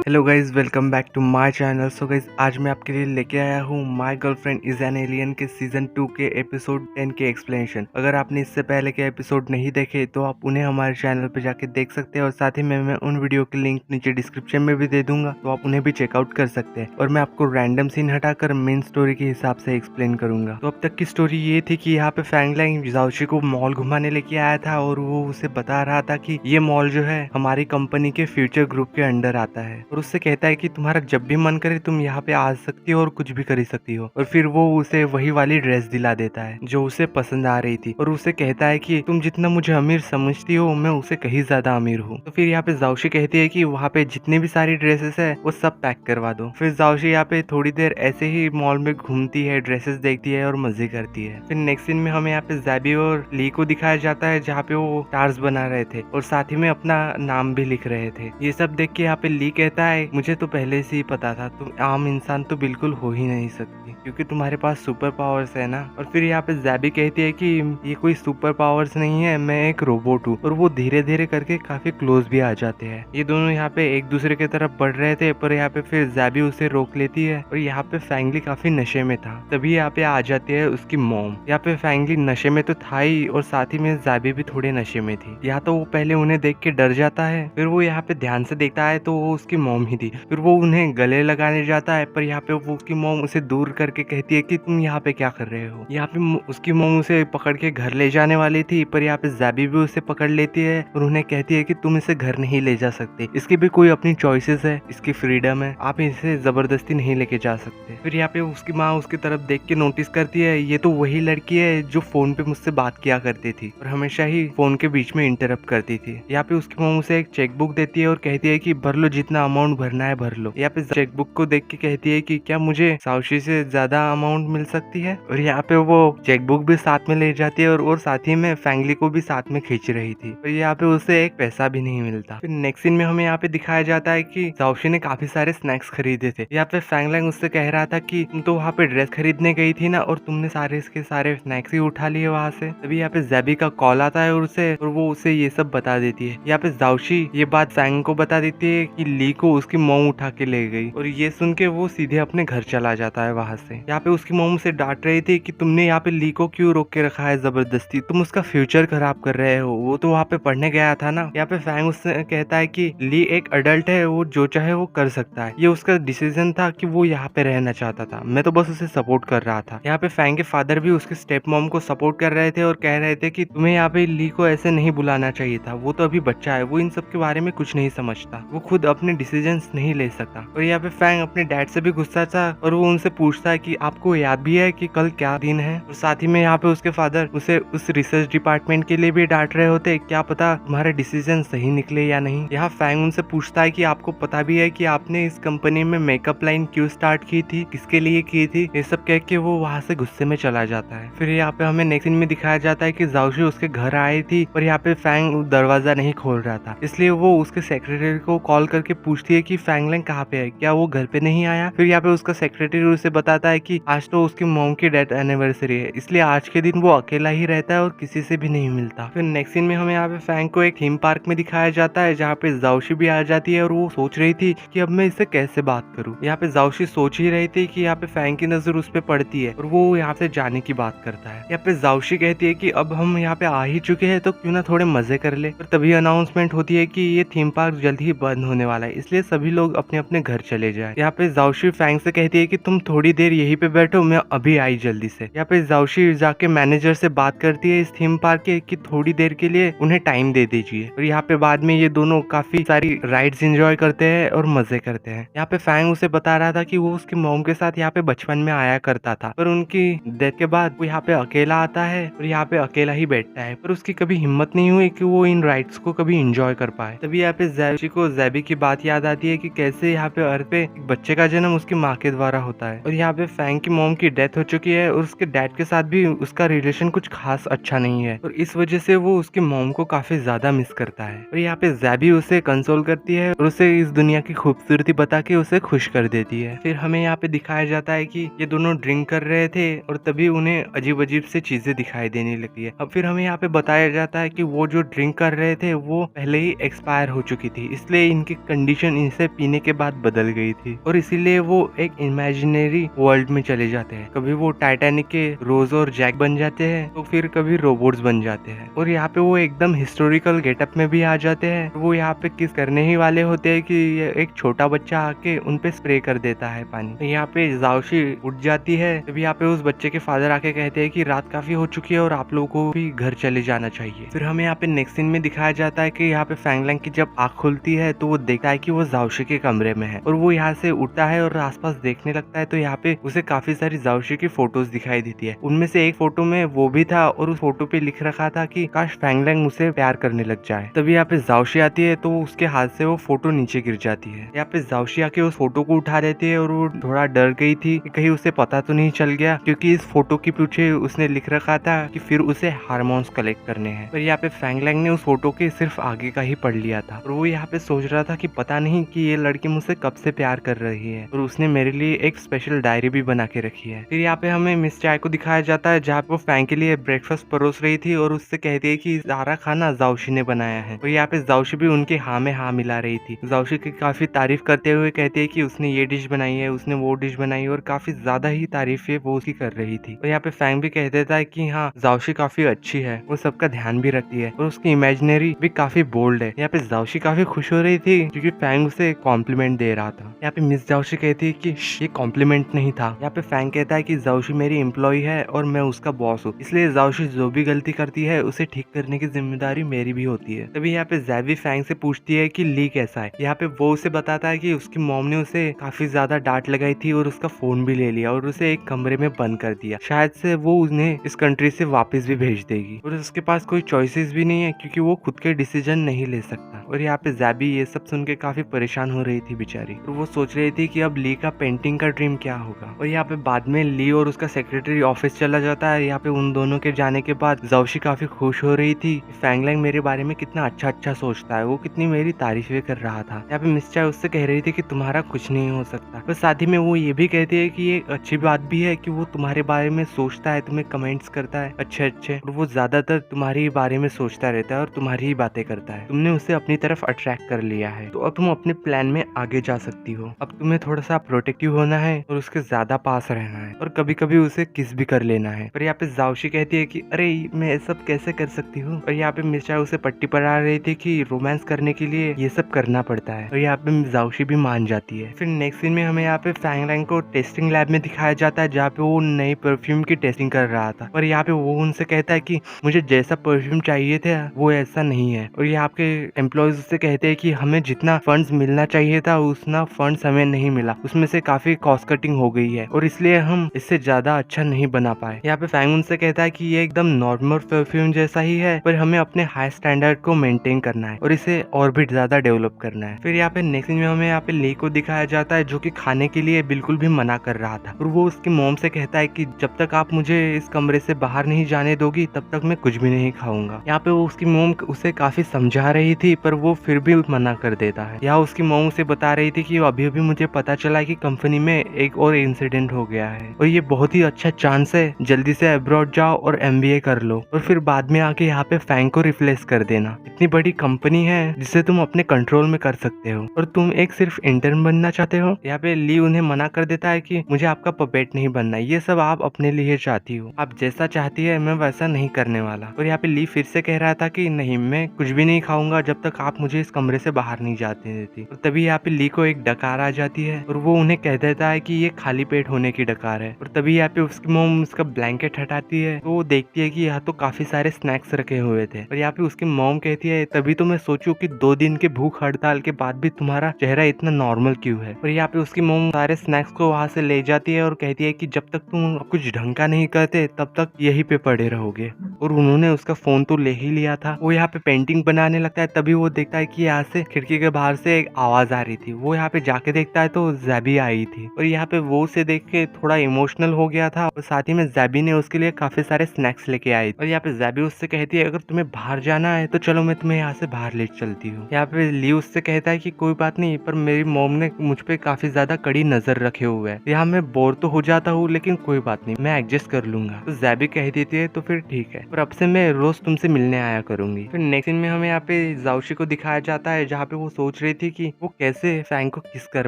Hello guys, welcome back to my channel. So guys, आज मैं आपके लिए लेके आया हूँ my girlfriend is an alien के सीजन 2 के एपिसोड 10 के एक्सप्लेनेशन। अगर आपने इससे पहले के एपिसोड नहीं देखे तो आप उन्हें हमारे चैनल पे जाके देख सकते हैं और साथ ही में मैं उन वीडियो की लिंक नीचे डिस्क्रिप्शन में भी दे दूंगा, तो आप उन्हें भी चेकआउट कर सकते हैं। और मैं आपको रैंडम सीन हटाकर मेन स्टोरी के हिसाब से एक्सप्लेन करूंगा। तो अब तक की स्टोरी ये थी कि यहाँ पे फैंग लैंग जाओशी को मॉल घुमाने लेके आया था और वो उसे बता रहा था कि ये मॉल जो है हमारी कंपनी के फ्यूचर ग्रुप के अंडर आता है, और उससे कहता है कि तुम्हारा जब भी मन करे तुम यहाँ पे आ सकती हो और कुछ भी कर सकती हो। और फिर वो उसे वही वाली ड्रेस दिला देता है जो उसे पसंद आ रही थी, और उसे कहता है कि तुम जितना मुझे अमीर समझती हो मैं उसे कहीं ज्यादा अमीर हूँ। तो फिर यहाँ पे जाओशी कहती है कि वहाँ पे जितने भी सारी ड्रेसेस है वो सब पैक करवा दो। फिर जाओशी यहाँ पे थोड़ी देर ऐसे ही मॉल में घूमती है, ड्रेसेस देखती है और मजे करती है। फिर नेक्स्ट सीन में हमें यहाँ पे ज़ैबी और ली को दिखाया जाता है जहाँ पे वो स्टार्स बना रहे थे और साथ ही में अपना नाम भी लिख रहे थे। ये सब देख के यहाँ पे ली कहता है मुझे तो पहले से ही पता था, तुम आम इंसान तो बिल्कुल हो ही नहीं सकती क्योंकि तुम्हारे पास सुपर पावर्स है ना। और फिर यहाँ पे ज़ैबी कहती है कि ये कोई सुपर पावर्स नहीं है, मैं एक रोबोट हूँ। और वो धीरे धीरे करके काफी क्लोज भी आ जाते हैं। ये दोनों यहाँ पे एक दूसरे की तरफ बढ़ रहे थे, पर यहाँ पे फिर ज़ैबी उसे रोक लेती है और यहाँ पे फैंगली काफी नशे में था। तभी यहाँ पे आ जाती है उसकी मॉम। यहाँ पे फैंगली नशे में तो था ही और साथ ही में ज़ैबी भी थोड़े नशे में थी। यहाँ तो वो पहले उन्हें देख के डर जाता है, फिर वो यहाँ पे ध्यान से देखता है तो वो उसकी मॉम ही थी। फिर वो उन्हें गले लगाने जाता है, पर यहाँ पे वो उसकी मॉम उसे दूर करके कहती है कि तुम यहाँ पे क्या कर रहे हो। यहाँ पे उसकी मॉम उसे पकड़ के घर ले जाने वाली थी, पर यहाँ पे ज़ैबी भी उसे पकड़ लेती है और उन्हें कहती है कि तुम इसे घर नहीं ले जा सकते, इसकी भी कोई अपनी चॉइसेस है, इसकी फ्रीडम है, आप इसे जबरदस्ती नहीं लेके जा सकते। फिर यहाँ पे उसकी माँ उसकी तरफ देख के नोटिस करती है ये तो वही लड़की है जो फोन पे मुझसे बात किया करती थी और हमेशा ही फोन के बीच में इंटरप्ट करती थी। यहाँ पे उसकी मॉम उसे एक चेकबुक देती है और कहती है कि भर लो, जितना अमाउंट भरना है भर लो। यहाँ पे चेकबुक को देख के कहती है कि क्या मुझे साउशी से ज्यादा अमाउंट मिल सकती है। और यहाँ पे वो चेकबुक भी साथ में ले जाती है और साथ ही में फैंगली को भी साथ में खींच रही थी, और यहाँ पे उसे एक पैसा भी नहीं मिलता। फिर नेक्स्ट सीन में हमें यहाँ पे दिखाया जाता है कि साउशी ने काफी सारे स्नैक्स खरीदे थे। यहाँ पे फैंग लैंग उससे कह रहा था कि तुम तो वहाँ पे ड्रेस खरीदने गई थी ना और तुमने सारे इसके सारे स्नैक्स ही उठा लिए वहाँ से। तभी यहाँ पे ज़ैबी का कॉल आता है और वो उसे ये सब बता देती है। यहाँ पे जाओशी ये बात फैंग को बता देती है कि ली को उसकी मॉम उठा के ले गई, और ये सुन के वो सीधे अपने घर चला जाता है वहाँ से। यहाँ पे उसकी मॉम से डांट रही थी कि तुमने यहाँ पे ली को क्यों रोक के रखा है जबरदस्ती, तुम उसका फ्यूचर खराब कर रहे हो, वो तो वहाँ पे पढ़ने गया था ना। यहाँ पे फैंग उससे कहता है कि ली एक अडल्ट है, वो जो चाहे वो कर सकता है, ये उसका डिसीजन था कि वो यहाँ पे रहना चाहता था, मैं तो बस उसे सपोर्ट कर रहा था। यहाँ पे फैंग के फादर भी उसके स्टेप मॉम को सपोर्ट कर रहे थे और कह रहे थे कि तुम्हें यहाँ पे ली को ऐसे नहीं बुलाना चाहिए था, वो तो अभी बच्चा है, वो इन सब के बारे में कुछ नहीं समझता, वो खुद अपने डिसीजंस नहीं ले सकता। और यहाँ पे फैंग अपने डैड से भी गुस्सा था और वो उनसे पूछता है कि आपको याद भी है कि कल क्या दिन है। और साथ ही में यहाँ पे उसके फादर उसे उस रिसर्च डिपार्टमेंट के लिए भी डांट रहे होते, क्या पता तुम्हारे डिसीजन सही निकले या नहीं। यहाँ फैंग उनसे पूछता है कि आपको पता भी है कि आपने इस कंपनी में मेकअप लाइन क्यों स्टार्ट की थी, किसके लिए की थी। ये सब कह के वो वहाँ से गुस्से में चला जाता है। फिर यहाँ पे हमें नेक्स्ट सीन में दिखाया जाता है कि जाओशी उसके घर आई थी और यहाँ पे फैंग दरवाजा नहीं खोल रहा था, इसलिए वो उसके सेक्रेटरी को कॉल करके पूछती है कि फैंग लैंग कहाँ पे है, क्या वो घर पे नहीं आया। फिर यहाँ पे उसका सेक्रेटरी उसे बताता है कि आज तो उसकी मॉम की डेथ एनिवर्सरी है, इसलिए आज के दिन वो अकेला ही रहता है और किसी से भी नहीं मिलता। फिर नेक्स्ट सीन में हमें यहाँ पे फैंग को एक थीम पार्क में दिखाया जाता है जहाँ पे जाओशी भी आ जाती है और वो सोच रही थी कि अब मैं इससे कैसे बात करूँ। यहाँ पे जाओशी सोच ही रही थी कि यहाँ पे फैंग की नजर उस पे पड़ती है और वो यहाँ से जाने की बात करता है। यहाँ पे जाओशी कहती है कि अब हम यहाँ पे आ ही चुके हैं तो क्यों ना थोड़े मजे कर ले। और तभी अनाउंसमेंट होती है कि ये थीम पार्क जल्द ही बंद होने वाला है, इसलिए सभी लोग अपने अपने घर चले जाए। यहाँ पे जाओशी फैंग से कहती है कि तुम थोड़ी देर यहीं पे बैठो, मैं अभी आई जल्दी से। यहाँ पे जाओशी जाके मैनेजर से बात करती है इस थीम पार्क के कि थोड़ी देर के लिए उन्हें टाइम दे दीजिए। और यहाँ पे बाद में ये दोनों काफी सारी राइड्स एंजॉय करते हैं और मजे करते हैं। यहाँ पे फैंग उसे बता रहा था कि वो उसकी मॉम के साथ यहाँ पे बचपन में आया करता था, पर उनकी डेथ के बाद वो यहाँ पे अकेला आता है और यहाँ पे अकेला ही बैठता है, पर उसकी कभी हिम्मत नहीं हुई कि वो इन राइड्स को कभी एंजॉय कर पाए। तभी यहाँ पे जाओशी को ज़ैबी की बात याद आती है कि कैसे यहाँ पे अर्थ पे एक बच्चे का जन्म उसकी माँ के द्वारा होता है। और यहाँ पे फैंग की मॉम की डेथ हो चुकी है और उसके डैड के साथ भी उसका रिलेशन कुछ खास अच्छा नहीं है और इस वजह से वो उसकी मॉम को काफी ज्यादा मिस करता है। और यहाँ पे ज़ैबी उसे कंसोल करती है और उसे इस दुनिया की खूबसूरती बता के उसे खुश कर देती है। फिर हमें यहाँ पे दिखाया जाता है कि ये दोनों ड्रिंक कर रहे थे और तभी उन्हें अजीब अजीब से चीजें दिखाई देने लगी है। अब फिर हमें यहाँ पे बताया जाता है कि वो जो ड्रिंक कर रहे थे वो पहले ही एक्सपायर हो चुकी थी, इसलिए इनकी कंडीशन इनसे पीने के बाद बदल गई थी और इसीलिए वो एक इमेजिनरी वर्ल्ड में चले जाते हैं। कभी वो टाइटैनिक के रोज और जैक बन जाते हैं तो फिर कभी रोबोट्स बन जाते हैं और यहाँ पे वो एकदम हिस्टोरिकल गेटअप में भी आ जाते हैं। वो यहाँ पे किस करने ही वाले होते हैं कि एक छोटा बच्चा आके उन पे स्प्रे कर देता है पानी। तो यहाँ पे जाओशी उठ जाती है, तभी यहाँ पे उस बच्चे के फादर आके कहते हैं कि रात काफी हो चुकी है और आप लोगों को भी घर चले जाना चाहिए। फिर हमें यहाँ पे नेक्स्ट सीन में दिखाया जाता है कि यहाँ पे फैंगलैंग की जब आँख खुलती है तो वो देखता है कि वो जाओशी के कमरे में है और वो यहाँ से उठता है और आसपास देखने लगता है तो यहाँ पे उसे काफी सारी जाओशी की फोटोज दिखाई देती है। उनमें से एक फोटो में वो भी था और उस फोटो पे लिख रखा था कि काश फैंगलैंग उसे प्यार करने लग जाए। तभी यहाँ पे जाओशी आती है तो उसके हाथ से वो फोटो नीचे गिर जाती है। यहाँ पे जाओशी आके उस फोटो को उठा लेती है और वो थोड़ा डर गई थी कि कहीं उसे पता तो नहीं चल गया, क्योंकि इस फोटो के पीछे उसने लिख रखा था कि फिर उसे हार्मोन्स कलेक्ट करने हैं। पर यहाँ पे फैंगलैंग ने उस फोटो के सिर्फ आगे का ही पढ़ लिया था और वो यहाँ पे सोच रहा था कि पता नहीं कि ये लड़की मुझसे कब से प्यार कर रही है और उसने मेरे लिए एक स्पेशल डायरी भी बना के रखी है। फिर यहाँ पे हमें मिस चाय को दिखाया जाता है जहाँ पे वो फैंग के लिए ब्रेकफास्ट परोस रही थी और उससे कहती है कि सारा खाना जाओशी ने बनाया है। और यहाँ पे जाओशी भी उनके हाँ में हाँ मिला रही थी। जाओशी की काफी तारीफ करते हुए कहती है कि उसने ये डिश बनाई है, उसने वो डिश बनाई और काफी ज्यादा ही तारीफें वो उसकी कर रही थी। और यहाँ पे फैंग भी कह देता है कि हाँ जाओशी काफी अच्छी है, वो सबका ध्यान भी रखती है और उसकी इमेजिनरी भी काफी बोल्ड है। यहाँ पे जाओशी काफी खुश हो रही थी क्योंकि फैंग उसे कॉम्प्लीमेंट दे रहा था। यहाँ पे मिस जाओशी कहती है कि ये कॉम्प्लीमेंट नहीं था। यहाँ पे फैंग कहता है कि जाओशी मेरी एम्प्लॉय है और मैं उसका बॉस हूँ, इसलिए जाओशी जो भी गलती करती है उसे ठीक करने की जिम्मेदारी मेरी भी होती है। तभी यहाँ पे ज़ैबी फैंग से पूछती है कि ली कैसा है। यहाँ पे वो उसे बताता है कि उसकी मॉम ने उसे काफी ज्यादा डांट लगाई थी और उसका फोन भी ले लिया और उसे एक कमरे में बंद कर दिया। शायद से वो उन्हें इस कंट्री से वापस भी भेज देगी और उसके पास कोई चॉइसेस भी नहीं है क्योंकि वो खुद के डिसीजन नहीं ले सकता। और यहाँ पे ज़ैबी ये सब सुन के काफी परेशान हो रही थी बेचारी और वो सोच रही थी कि अब ली का पेंटिंग का ड्रीम क्या होगा। और यहाँ पे बाद में ली और उसका सेक्रेटरी ऑफिस चला जाता है। यहाँ पे उन दोनों के जाने के बाद जाओशी काफी खुश हो रही थी। फैंगलैंग मेरे बारे में कितना अच्छा सोचता है, वो कितनी मेरी तारीफें कर रहा था। यहाँ पे मिस चाय उससे कह रही थी कि तुम्हारा कुछ नहीं हो सकता। पर साथ ही में वो ये भी कहती है कि ये अच्छी बात भी है कि वो तुम्हारे बारे में सोचता है, तुम्हें कमेंट्स करता है अच्छे और वो ज्यादातर तुम्हारे ही बारे में सोचता रहता है और तुम्हारी ही बातें करता है। तुमने उसे अपनी तरफ अट्रैक्ट कर लिया है तो अब तुम अपने प्लान में आगे जा सकती हो। अब तुम्हें थोड़ा सा प्रोटेक्टिव होना है और उसके ज्यादा पास रहना है और कभी कभी उसे किस भी कर लेना है। पर यहाँ पे जाओशी कहती है कि अरे मैं सब कैसे कर सकती हूँ। और यहाँ पे मिर्चा उसे पट्टी पढ़ा रही थी कि रोमांस करने के लिए ये सब करना पड़ता है और यहाँ पे जाओशी भी मान जाती है। फिर नेक्स्ट सीन में हमें यहाँ पे फैंगलैंग को टेस्टिंग लैब में दिखाया जाता है जहाँ पे वो नई परफ्यूम की टेस्टिंग कर रहा था और यहाँ पे वो उनसे कहता है कि मुझे जैसा परफ्यूम चाहिए था वो ऐसा नहीं है। और यहाँ के एम्प्लॉयज उससे कहते हैं कि हमें जितना फंड्स मिलना चाहिए था उतना फंड्स हमें नहीं मिला, उसमें से काफी कॉस्ट कटिंग हो गई है और इसलिए हम इससे ज्यादा अच्छा नहीं बना पाए। यहाँ पे फैंग उनसे कहता है कि ये एकदम नॉर्मल परफ्यूम जैसा ही है पर हमें अपने हाई स्टैंडर्ड को मेंटेन करना है और इसे और भी ज्यादा डेवलप करना है। फिर यहाँ पे नेक्स्ट में हमें यहाँ पे ली को दिखाया जाता है जो कि खाने के लिए बिल्कुल भी मना कर रहा था और वो उसकी मॉम से कहता है कि जब तक आप मुझे इस कमरे से बाहर नहीं जाने दोगी तब तक मैं कुछ भी नहीं खाऊंगा। यहाँ पे वो उसकी मॉम उसे काफी समझा रही थी पर वो फिर भी मना कर देता है। यहाँ उसकी मॉम उसे बता रही थी कि अभी अभी मुझे पता चला कि कंपनी में एक और इंसिडेंट हो गया है और ये बहुत ही अच्छा चांस है, जल्दी से अब्रॉड जाओ और MBA कर लो और फिर बाद में आके यहाँ पे फैंग को रिप्लेस कर देना। इतनी बड़ी कंपनी है जिसे तुम अपने कंट्रोल में कर सकते हो और तुम एक सिर्फ इंटर्न बनना चाहते हो। यहाँ पे ली उन्हें मना कर देता है कि मुझे आपका पपेट नहीं बनना, ये सब आप अपने लिए चाहती हो, आप जैसा चाहती है मैं वैसा नहीं करने वाला। और यहाँ पे ली फिर से कह रहा था कि नहीं मैं कुछ भी नहीं खाऊंगा जब तक आप मुझे इस कमरे से बाहर नहीं जाते देती। और तभी यहाँ पे ली को एक डकार आ जाती है और वो उन्हें कह देता है कि ये खाली पेट होने की डकार है। और तभी यहाँ पे उसकी मॉम उसका ब्लैंकेट हटाती है तो वो देखती है कि यहाँ तो काफी सारे स्नैक्स रखे हुए थे और यहाँ पे उसकी मॉम कहती है तभी तो मैं सोचूं कि 2 दिन के भूख हड़ताल के बाद भी तुम्हारा चेहरा इतना नॉर्मल क्यों है। और यहाँ पे उसकी मॉम सारे स्नैक्स को वहां से ले जाती है और कहती है कि जब तक तुम कुछ ढंग का नहीं करते तब तक यहीं पे पड़े रहोगे। और उन्होंने उसका फोन तो ले ही लिया था। वो यहाँ पे पेंटिंग बनाने लगता है तभी वो देखता है कि यहाँ से खिड़की के बाहर से एक आवाज आ रही थी। वो यहाँ पे जाके देखता है तो ज़ैबी आई थी और यहाँ पे वो उसे देख के थोड़ा इमोशनल हो गया था और साथ ही में ज़ैबी ने उसके लिए काफी सारे स्नैक्स लेके आई और यहाँ पे ज़ैबी उससे कहती है अगर तुम्हें बाहर जाना है तो चलो मैं तुम्हें यहाँ से बाहर ले चलती हूँ। यहाँ पे ली उससे कहता है कि कोई बात नहीं, पर मेरी मॉम ने मुझ पे काफी ज्यादा कड़ी नजर रखे हुए है, यहाँ मैं बोर तो हो जाता हूँ लेकिन कोई बात नहीं, मैं एडजस्ट कर लूंगा। तो ज़ैबी कह देती है तो फिर ठीक है, पर अब से मैं रोज तुमसे मिलने आया करूंगी। फिर नेक्स्ट सीन में हमें यहाँ पे जाओशी को दिखाया जाता है जहाँ पे वो सोच रही थी कि वो कैसे फैंग को किस कर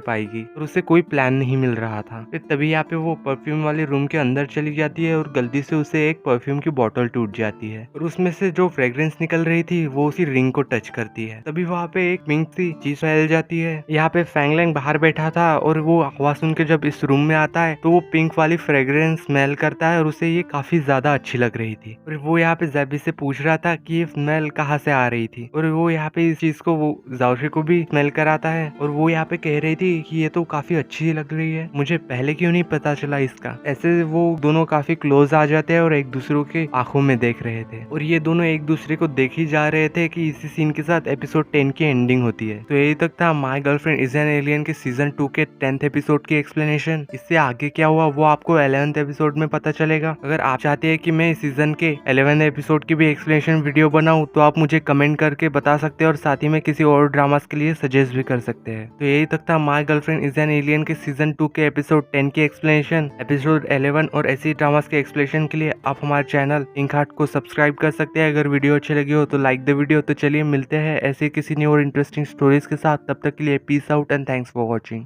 पाएगी और उसे कोई प्लान नहीं मिल रहा था। फिर तभी यहाँ पे वो परफ्यूम वाले रूम के अंदर चली जाती है और गलती से उसे एक परफ्यूम की बोतल टूट जाती है और उसमें से जो फ्रेग्रेंस निकल रही थी वो उसी रिंग को टच करती है। तभी वहाँ पे एक पिंक सी चीज फैल जाती है। यहाँ पे फैंगलैंग बाहर बैठा था और वो आवाज सुन के जब इस रूम में आता है तो वो पिंक वाली फ्रेग्रेंस स्मेल करता है और उसे ये काफी ज्यादा अच्छी लग रही थी और वो यहाँ पे ज़ैबी से पूछ रहा था कि ये स्मेल कहाँ से आ रही थी और वो यहाँ पे इस चीज को वो जाओशी को भी स्मेल कराता है और वो यहाँ पे कह रही थी कि ये तो काफी अच्छी लग रही है, मुझे पहले क्यों नहीं पता चला इसका। ऐसे वो दोनों काफी क्लोज आ जाते हैं और एक दूसरे के आंखों में देख रहे थे और ये दोनों एक दूसरे को देख ही जा रहे थे कि इसी सीन के साथ एपिसोड 10 की एंडिंग होती है। तो यही तक था my girlfriend is an alien के सीजन 2 के 10th एपिसोड की एक्सप्लेनेशन। इससे आगे क्या हुआ वो आपको 11th एपिसोड में पता चलेगा। अगर आप चाहते हैं कि मैं इस सीजन के 11th एपिसोड की भी एक्सप्लेनेशन वीडियो बनाऊं तो आप मुझे कमेंट करके बता सकते हैं और साथ ही में किसी और ड्रामास के लिए सजेस्ट भी कर सकते हैं। तो यही तक था my girlfriend is an alien के सीजन 2 के एपिसोड 10 की एक्सप्लेनेशन। एपिसोड 11 और ऐसी ड्रामास के एक्सप्लेनेशन के लिए आप हमारे चैनल इंक हार्ट को सब्सक्राइब कर सकते हैं। अगर वीडियो अच्छी लगी हो तो लाइक द वीडियो। तो चलिए मिलते हैं ऐसे किसी न्यू और इंटरेस्टिंग स्टोरीज के साथ, तब तक के लिए peace out and thanks for watching.